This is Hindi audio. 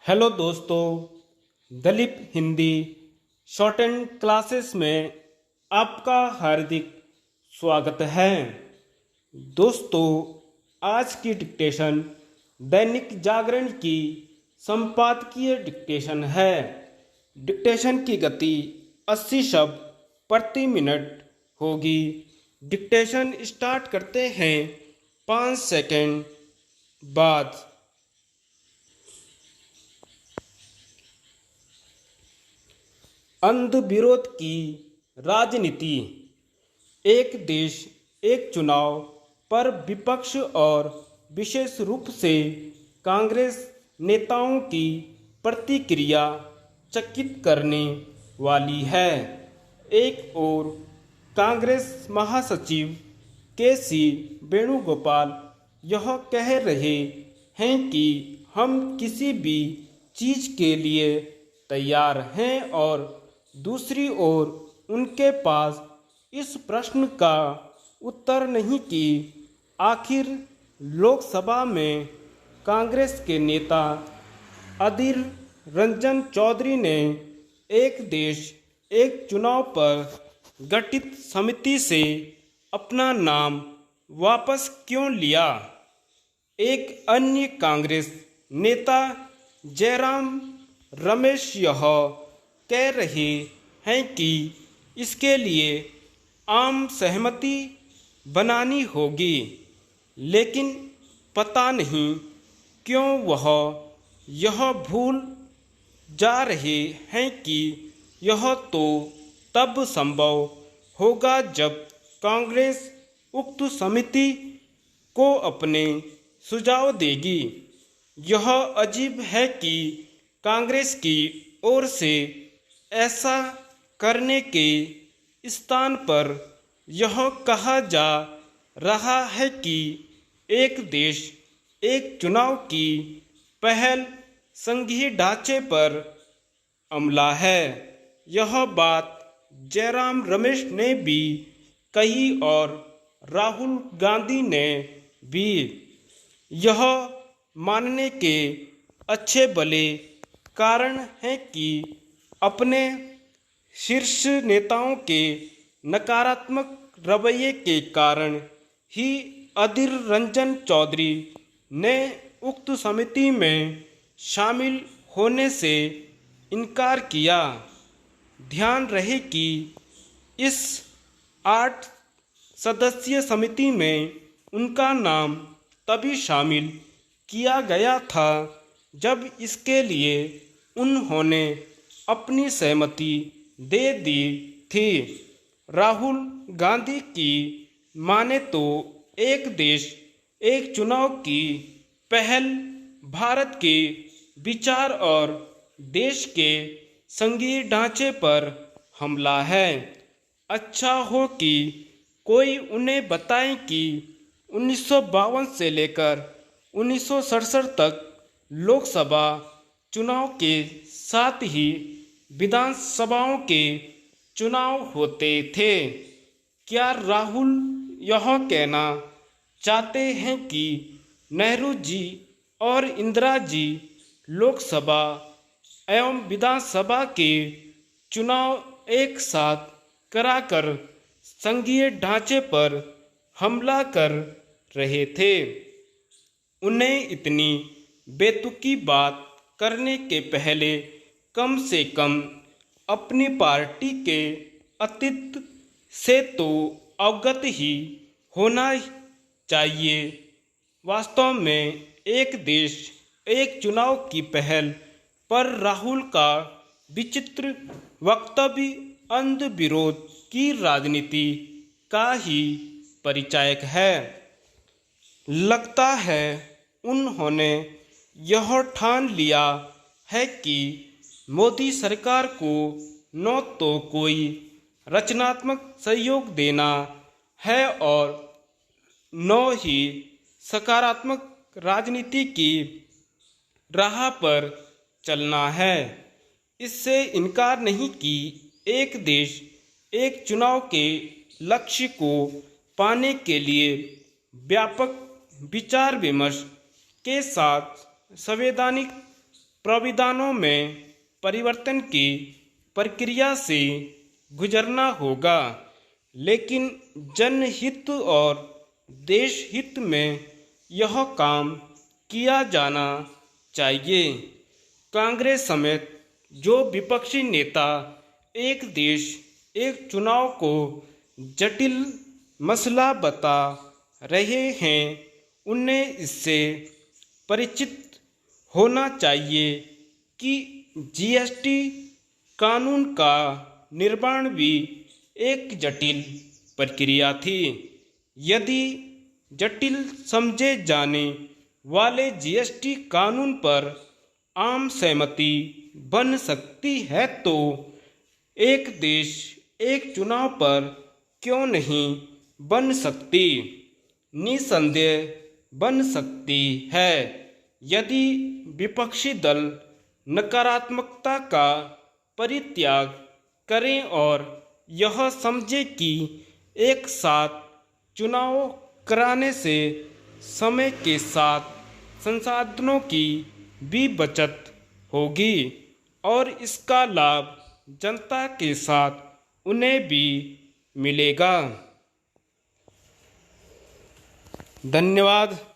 हेलो दोस्तों, Dalip Hindi short and classes में आपका हार्दिक स्वागत है। दोस्तों, आज की डिक्टेशन दैनिक जागरण की संपादकीय डिक्टेशन है। डिक्टेशन की गति 80 शब्द प्रति मिनट होगी। डिक्टेशन स्टार्ट करते हैं 5 सेकंड बाद। अंध विरोध की राजनीति। एक देश एक चुनाव पर विपक्ष और विशेष रूप से कांग्रेस नेताओं की प्रतिक्रिया चकित करने वाली है। एक ओर कांग्रेस महासचिव के.सी. वेणुगोपाल यह कह रहे हैं कि हम किसी भी चीज के लिए तैयार हैं, और दूसरी ओर उनके पास इस प्रश्न का उत्तर नहीं कि आखिर लोकसभा में कांग्रेस के नेता अधीर रंजन चौधरी ने एक देश एक चुनाव पर गठित समिति से अपना नाम वापस क्यों लिया। एक अन्य कांग्रेस नेता जयराम रमेश यह कह रहे हैं कि इसके लिए आम सहमति बनानी होगी, लेकिन पता नहीं क्यों वह यह भूल जा रहे हैं कि यह तो तब संभव होगा जब कांग्रेस उक्त समिति को अपने सुझाव देगी। यह अजीब है कि कांग्रेस की ओर से ऐसा करने के स्थान पर यह कहा जा रहा है कि एक देश एक चुनाव की पहल संघीय ढांचे पर अमला है। यह बात जयराम रमेश ने भी कही और राहुल गांधी ने भी। यह मानने के अच्छे भले कारण है कि अपने शीर्ष नेताओं के नकारात्मक रवैये के कारण ही अधीर रंजन चौधरी ने उक्त समिति में शामिल होने से इनकार किया। ध्यान रहे कि इस 8 सदस्यीय समिति में उनका नाम तभी शामिल किया गया था जब इसके लिए उन्होंने अपनी सहमति दे दी थी। राहुल गांधी की माने तो एक देश एक चुनाव की पहल भारत के विचार और देश के संघीय ढांचे पर हमला है। अच्छा हो कि कोई उन्हें बताए कि 1952 से लेकर 1967 तक लोकसभा चुनाव के साथ ही विधानसभाओं के चुनाव होते थे। क्या राहुल यह कहना चाहते हैं कि नेहरू जी और इंदिरा जी लोकसभा एवं विधानसभा के चुनाव एक साथ कराकर संघीय ढांचे पर हमला कर रहे थे? उन्हें इतनी बेतुकी बात करने के पहले कम से कम अपनी पार्टी के अस्तित्व से तो अवगत ही होना चाहिए। वास्तव में एक देश एक चुनाव की पहल पर राहुल का विचित्र वक्तव्य अंध विरोध की राजनीति का ही परिचायक है। लगता है उन्होंने यह ठान लिया है कि मोदी सरकार को न तो कोई रचनात्मक सहयोग देना है और न ही सकारात्मक राजनीति की राह पर चलना है। इससे इनकार नहीं कि एक देश एक चुनाव के लक्ष्य को पाने के लिए व्यापक विचार विमर्श के साथ संवैधानिक प्राविधानों में परिवर्तन की प्रक्रिया से गुजरना होगा, लेकिन जनहित और देश हित में यह काम किया जाना चाहिए। कांग्रेस समेत जो विपक्षी नेता एक देश एक चुनाव को जटिल मसला बता रहे हैं, उन्हें इससे परिचित होना चाहिए कि जीएसटी कानून का निर्माण भी एक जटिल प्रक्रिया थी। यदि जटिल समझे जाने वाले जीएसटी कानून पर आम सहमति बन सकती है, तो एक देश एक चुनाव पर क्यों नहीं बन सकती? निसंदेह बन सकती है। यदि विपक्षी दल नकारात्मकता का परित्याग करें और यह समझे कि एक साथ चुनाव कराने से समय के साथ संसाधनों की भी बचत होगी और इसका लाभ जनता के साथ उन्हें भी मिलेगा। धन्यवाद।